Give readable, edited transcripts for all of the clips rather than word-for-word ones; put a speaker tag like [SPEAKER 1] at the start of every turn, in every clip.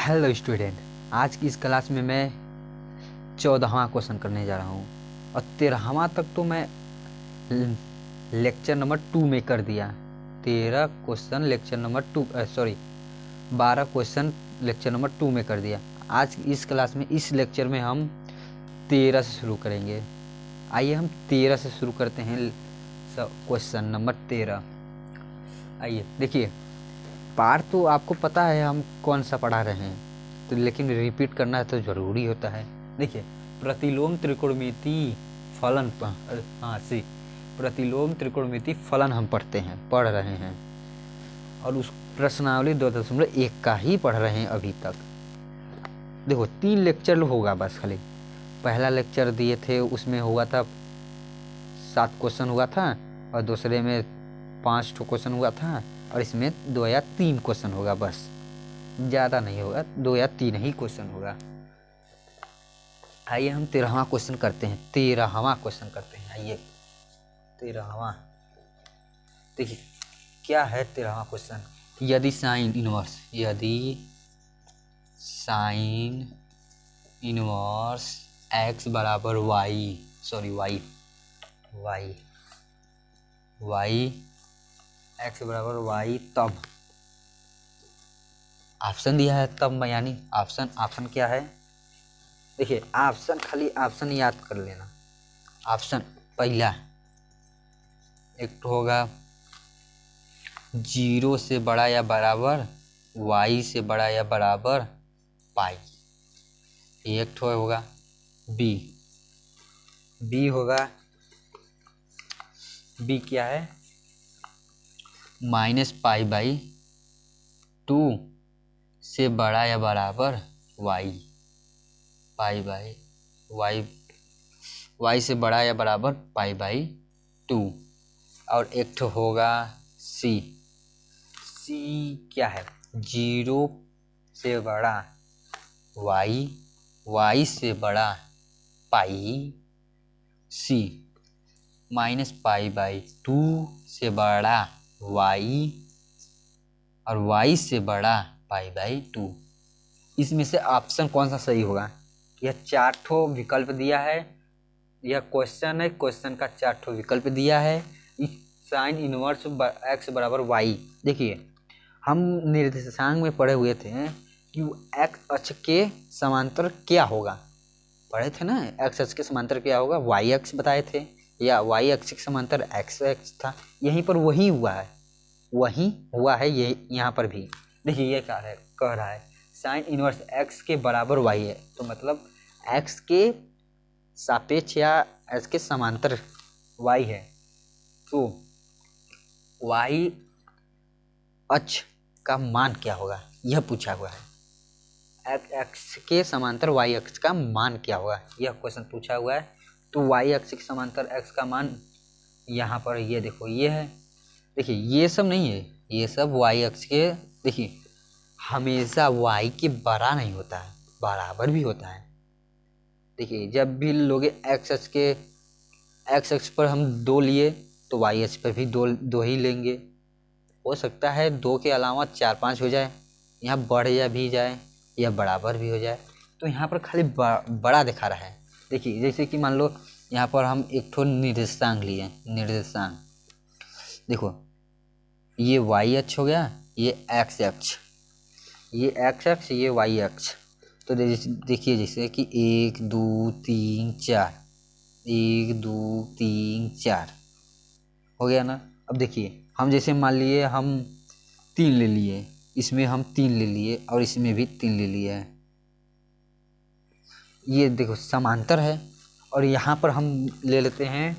[SPEAKER 1] Hello student, आज की इस क्लास में मैं 14वां क्वेश्चन करने जा रहा हूँ और 13वां तक तो मैं लेक्चर नंबर 2 में कर दिया। 13 question lecture number 2 12 question lecture number 2 में कर दिया। आज इस क्लास में इस लेक्चर में हम 13 से शुरू करेंगे। आइए हम 13 से शुरू करते हैं। Question number 13। आइए देखिए, पार्ट तो आपको पता है हम कौन सा पढ़ा रहे हैं, तो लेकिन रिपीट करना तो ज़रूरी होता है। देखिए, प्रतिलोम त्रिकोणमिति फलन प्रतिलोम त्रिकोणमिति फलन हम पढ़ रहे हैं और उस प्रश्नावली 2.1 का ही पढ़ रहे हैं अभी तक। देखो 3 लेक्चर होगा बस खाली। पहला लेक्चर दिए थे उसमें हुआ था 7 क्वेश्चन हुआ था और दूसरे में 5 क्वेश्चन हुआ था और इसमें 2 या 3 क्वेश्चन होगा, बस ज़्यादा नहीं होगा, 2 या 3 ही क्वेश्चन होगा। आइए हम 13वां क्वेश्चन करते हैं। 13वां क्वेश्चन करते हैं। आइए 13वां, देखिए क्या है 13वां क्वेश्चन। यदि साइन इनवर्स x बराबर y x बराबर y, तब ऑप्शन दिया है, तब यानी ऑप्शन क्या है। देखिए ऑप्शन, खाली ऑप्शन याद कर लेना। ऑप्शन पहला एक तो होगा 0 से बड़ा या बराबर y से बड़ा या बराबर पाई। एक तो होगा बी होगा, बी क्या है, -π/2 से बड़ा या बराबर y, y से बड़ा या बराबर π/2। और एक तो होगा सी क्या है, 0 से बड़ा y से बड़ा पाई, सी -π/2 से बड़ा y और y से बड़ा π/2। इसमें से ऑप्शन कौन सा सही होगा। यह 4 ठो विकल्प दिया है, यह क्वेश्चन है, क्वेश्चन का 4 ठो विकल्प दिया है। साइन इनवर्स x बराबर y, देखिए हम निर्देशांक में पढ़े हुए थे कि x अक्ष के समांतर क्या होगा, पढ़े थे ना। x अक्ष के समांतर क्या होगा, y अक्ष बताए थे, या y अक्ष के समांतर x अक्ष था। यहीं पर वही हुआ है ये यहाँ पर भी। देखिए ये क्या है, कह रहा है साइन इनवर्स x के बराबर y है, तो मतलब x के सापेक्ष या x के समांतर y है, तो y अक्ष का मान क्या होगा, यह पूछा हुआ है। x के समांतर y अक्ष का मान क्या होगा, यह क्वेश्चन पूछा हुआ है। तो y अक्ष के समांतर x का मान यहाँ पर ये देखो, ये है। देखिए ये सब नहीं है, ये सब y अक्ष के, देखिए हमेशा y के बड़ा नहीं होता है, बराबर भी होता है। देखिए जब भी लोग x अक्ष पर हम 2 लिए तो y अक्ष पर भी दो ही लेंगे। हो सकता है 2 के अलावा 4-5 हो जाए, यहाँ बढ़ या भी जाए या बराबर भी हो जाए। तो यहाँ पर खाली बड़ा दिखा रहा है। देखिए जैसे कि मान लो यहाँ पर हम एक ठो निर्देशांक लिए, निर्देशांक देखो, ये y अक्ष हो गया, ये x अक्ष, ये x अक्ष, ये y अक्ष। तो देखिए जैसे कि 1 2 3 4, 1 2 3 4 हो गया ना। अब देखिए हम जैसे मान लिए हम 3 ले लिए, इसमें हम 3 ले लिए और इसमें भी 3 ले लिए हैं, ये देखो समांतर है। और यहाँ पर हम ले लेते हैं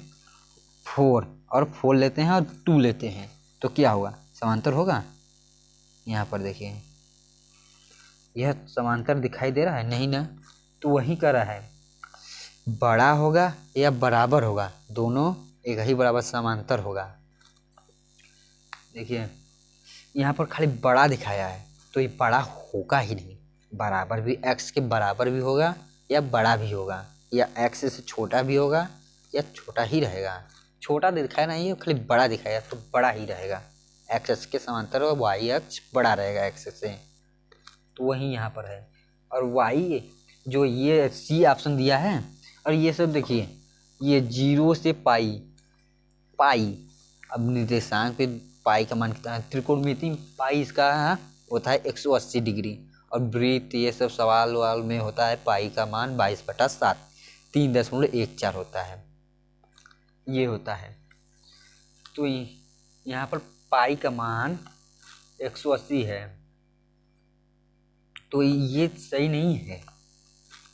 [SPEAKER 1] 4 और 4 लेते हैं और 2 लेते हैं, तो क्या होगा, समांतर होगा। यहाँ पर देखिए यह समांतर दिखाई दे रहा है नहीं ना, तो वही कर रहा है, बड़ा होगा या बराबर होगा, दोनों एक ही बराबर समांतर होगा। देखिए यहाँ पर खाली बड़ा दिखाया है, तो ये बड़ा होगा ही नहीं, बराबर भी x के बराबर भी होगा या बड़ा भी होगा, या x से छोटा भी होगा या छोटा ही रहेगा। छोटा दिखाया नहीं है, खाली बड़ा दिखाया, तो बड़ा ही रहेगा। x अक्ष के समांतर और y अक्ष बड़ा रहेगा x से। तो वही यहाँ पर है। और y जो ये सी ऑप्शन दिया है, और ये सब देखिए ये 0 से पाई पाई। अब निर्देशांक पे पाई का मान कितना है? त्रिकोणमिति पाई इसका होता है 180 डिग्री। और वृत्त ये सब सवाल वाल में होता है पाई का मान 22/7 3.14 होता है, ये होता है। तो यहाँ पर पाई का मान 180 है, तो ये सही नहीं है।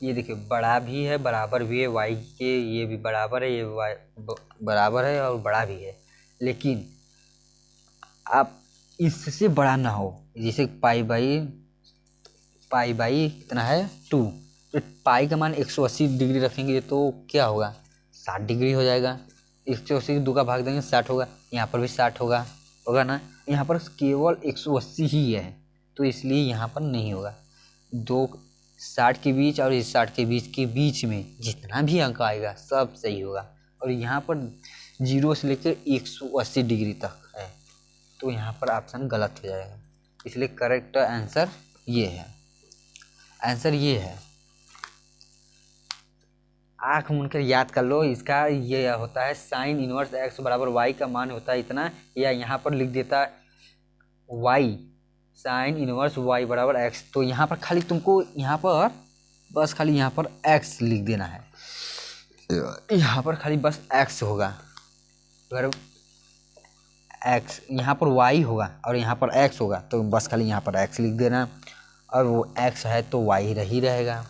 [SPEAKER 1] ये देखिए बड़ा भी है बराबर भी है y के, ये भी बराबर है, ये y बराबर है और बड़ा भी है, लेकिन आप इससे बड़ा ना हो। जैसे पाई बाई कितना है 2, तो पाई का मान 180 डिग्री रखेंगे तो क्या होगा 60 डिग्री हो जाएगा। 180 2 का भाग देंगे 60 होगा, यहाँ पर भी 60 होगा ना। यहाँ पर केवल 180 ही है, तो इसलिए यहाँ पर नहीं होगा। 60 के बीच और इस 60 के बीच में जितना भी अंक आएगा सब सही होगा। और यहाँ पर 0 से लेकर 180 डिग्री तक है, तो यहाँ पर ऑप्शन गलत हो जाएगा। इसलिए करेक्ट आंसर ये है। आंसर ये है, आँख मूंद कर याद कर लो। इसका ये होता है साइन इनवर्स x बराबर y का मान होता है इतना, या यहाँ पर लिख देता y साइन इनवर्स y बराबर x। तो यहाँ पर खाली तुमको यहाँ पर बस खाली यहाँ पर x लिख देना है, यहाँ पर खाली बस x होगा। अगर x यहाँ पर y होगा और यहाँ पर x होगा तो बस खाली यहाँ पर x लिख देना, और वो x है तो y ही रहेगा।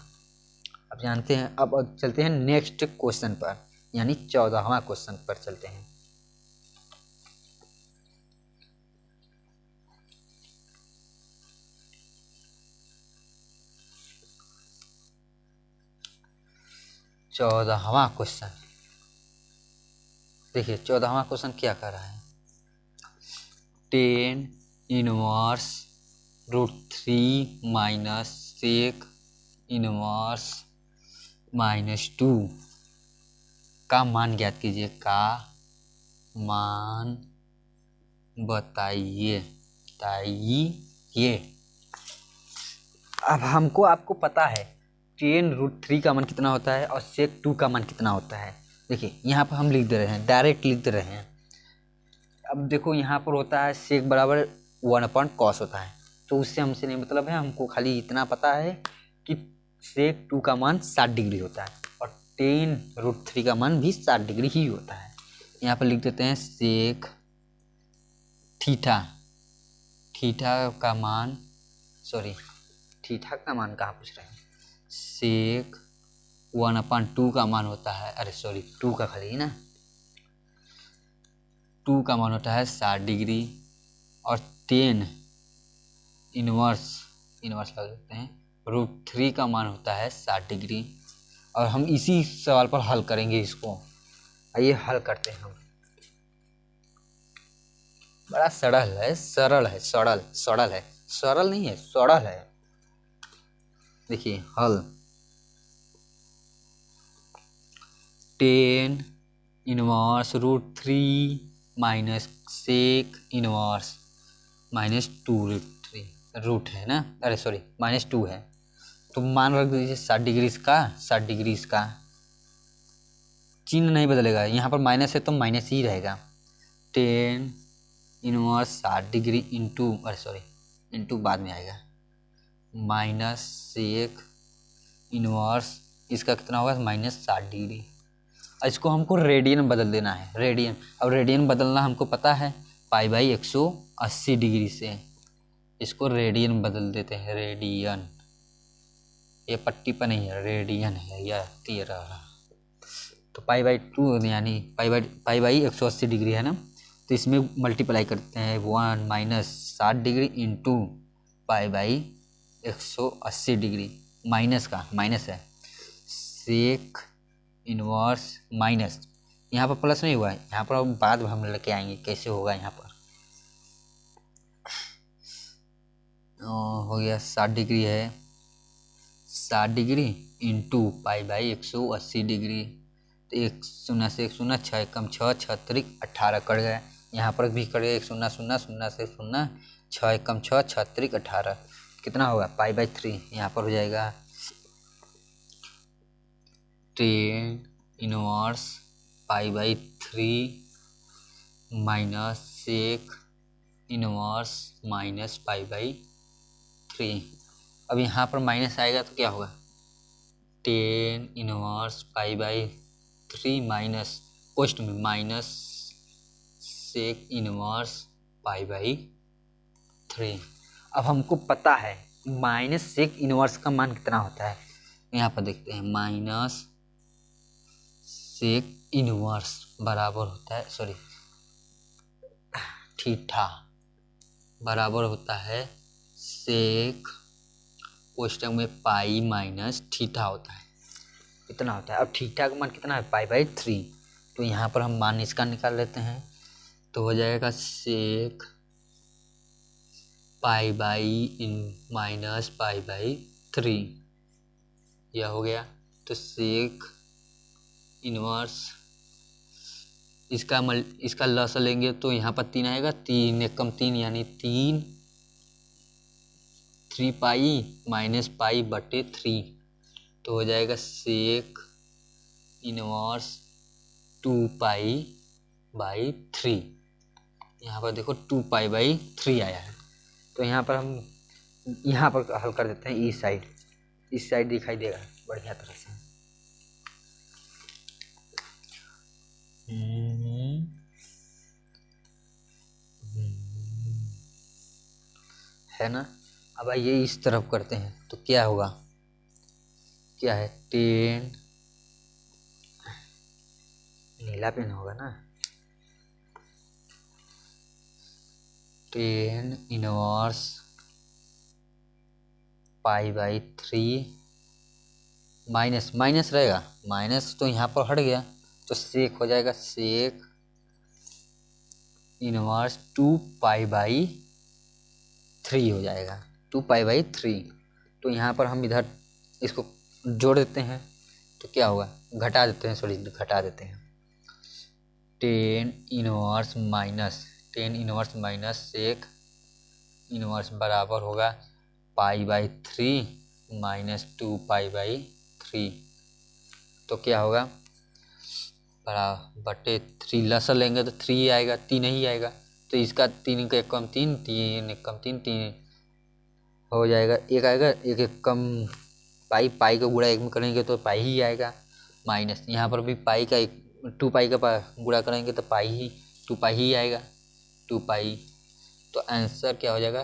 [SPEAKER 1] अब जानते हैं, अब चलते हैं नेक्स्ट क्वेश्चन पर, यानी 14वां क्वेश्चन पर चलते हैं। चौदहवां क्वेश्चन देखिए, 14वां क्वेश्चन क्या कर रहा है, 10 इनवर्स √3 माइनस सेक इनवर्स -2 का मान ज्ञात कीजिए। का मान बताइए। अब हमको आपको पता है 10√3 का मान कितना होता है और सेक 2 का मान कितना होता है। देखिए यहाँ पर हम लिख दे रहे हैं, डायरेक्ट लिख दे रहे हैं। अब देखो यहाँ पर होता है सेक बराबर 1/cos होता है, तो उससे हमसे नहीं मतलब है, हमको खाली इतना पता है कि सेक 2 का मान 60 डिग्री होता है और 10√3 का मान भी 60 डिग्री ही होता है। यहाँ पर लिख देते हैं सेक थीटा का मान, सॉरी थीटा का मान कहाँ पूछ रहे हैं, सेक 1/2 का मान होता है, अरे सॉरी 2 का खाली ना, 2 का मान होता है 60 डिग्री और 10 इनवर्स लग देते हैं √3 का मान होता है 60 डिग्री। और हम इसी सवाल पर हल करेंगे इसको। आइए हल करते हैं हम। बड़ा सरल है, सरल नहीं है, सरल है। देखिए हल 10 inverse √3 minus sec inverse -2√3 root है ना, अरे सॉरी -2 है, तो मान रख दीजिए 60 डिग्री इसका चिन्ह नहीं बदलेगा, यहाँ पर माइनस है तो माइनस ही रहेगा। 10 इनवर्स 60 डिग्री इंटू बाद में आएगा माइनस सेक इनवर्स इसका कितना होगा -60 डिग्री। इसको हमको रेडियन बदल देना है, रेडियन। अब रेडियन बदलना हमको पता है π/180 डिग्री से, इसको रेडियन बदल देते हैं, रेडियन। ये पट्टी पर नहीं है, रेडियन है यह 13। तो π/2 यानी π/180 डिग्री है ना, तो इसमें मल्टीप्लाई करते हैं 1 - 60 डिग्री इंटू π/180 डिग्री, माइनस है सेक इनवर्स माइनस, यहाँ पर प्लस नहीं हुआ है, यहाँ पर बाद में हम लेके आएंगे कैसे होगा। यहाँ पर हो गया 60 डिग्री है, 60 डिग्री इंटू π/180 डिग्री, तो 1 0 से 1 0 6 कम 6 6 त्रिक 18 कट गया। यहाँ पर भी कट गया 1 0 0 0 से 0 6 कम 6 6 त्रिक 18, कितना होगा पाई/3, यहाँ पर हो जाएगा 10 inverse pi minus sec inverse minus pi. अब यहाँ पर माइनस आएगा तो क्या होगा 10 इनवर्स पाई/3 माइनस पोस्ट में माइनस सेक इनवर्स पाई/3। अब हमको पता है माइनस सेक इनवर्स का मान कितना होता है, यहाँ पर देखते हैं माइनस सेक इनवर्स बराबर होता है थीटा बराबर होता है सेक कोष्टक में पाई माइनस थीटा होता है, इतना होता है। अब थीटा का मान कितना है पाई/3, तो यहाँ पर हम मान इसका निकाल लेते हैं, तो हो जाएगा सेक माइनस पाई/3, यह हो गया। तो सेक इनवर्स इसका लस लेंगे तो यहाँ पर 3 आएगा, 3 एक कम 3 यानी 3 पाई माइनस पाई/3, तो हो जाएगा सेक इनवर्स 2 पाई/3। यहाँ पर देखो 2 पाई/3 आया है, तो यहाँ पर हम यहाँ पर हल कर देते हैं इस साइड दिखाई देगा बढ़िया तरह से। है ना। अब आइए इस तरफ करते हैं तो क्या होगा, क्या है 10 नीला पेन होगा ना, 10 इनवर्स पाई/3 माइनस माइनस रहेगा, माइनस तो यहाँ पर हट गया तो सेक हो जाएगा सेक इनवर्स 2 पाई/3 हो जाएगा 2 पाई/3। तो यहाँ पर हम इधर इसको जोड़ देते हैं तो क्या होगा घटा देते हैं 10 इनवर्स माइनस सेक इनवर्स बराबर होगा पाई/3 माइनस 2 पाई/3। तो क्या होगा बटे 3 लसर लेंगे तो 3 आएगा, 3 ही आएगा, तो इसका 3 का एक कम 3 एक कम 3 हो जाएगा, एक आएगा, एक कम पाई का गुणा एक में करेंगे तो पाई ही आएगा, माइनस यहाँ पर भी पाई का 2 पाई का गुणा करेंगे तो 2 पाई ही आएगा 2 पाई। तो आंसर क्या हो जाएगा,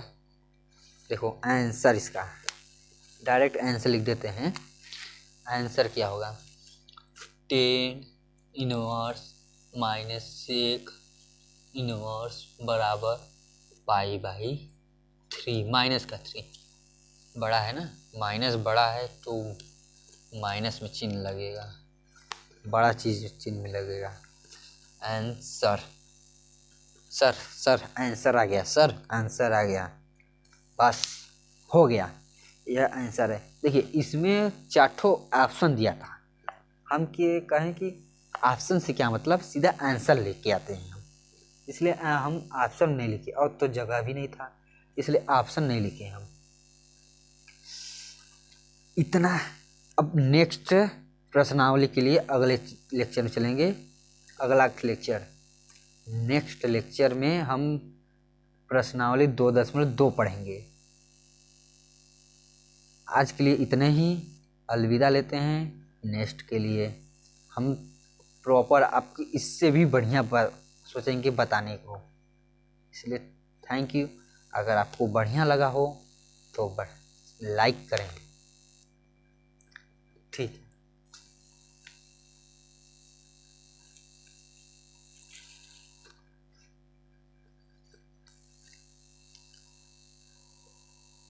[SPEAKER 1] देखो आंसर इसका डायरेक्ट आंसर लिख देते हैं। आंसर क्या होगा 10 इनवर्स माइनस सेक इनवर्स बराबर पाई/3 माइनस का 3 बड़ा है ना, माइनस बड़ा है तो माइनस में चिन्ह लगेगा, बड़ा चीज़ चिन्ह में लगेगा। आंसर आंसर आ गया आंसर आ गया, बस हो गया, यह आंसर है। देखिए इसमें 4 ऑप्शन दिया था, हम कहें कि ऑप्शन से क्या मतलब सीधा आंसर लेके आते हैं हम, इसलिए हम ऑप्शन नहीं लिखे, और तो जगह भी नहीं था इसलिए ऑप्शन नहीं लिखे हम। इतना। अब नेक्स्ट प्रश्नावली के लिए अगले लेक्चर में चलेंगे, अगला लेक्चर नेक्स्ट लेक्चर में हम प्रश्नावली 2.2 पढ़ेंगे। आज के लिए इतने ही, अलविदा लेते हैं। नेक्स्ट के लिए हम प्रॉपर आपकी इससे भी बढ़िया सोचेंगे बताने को, इसलिए थैंक यू। अगर आपको बढ़िया लगा हो तो लाइक करें, ठीक।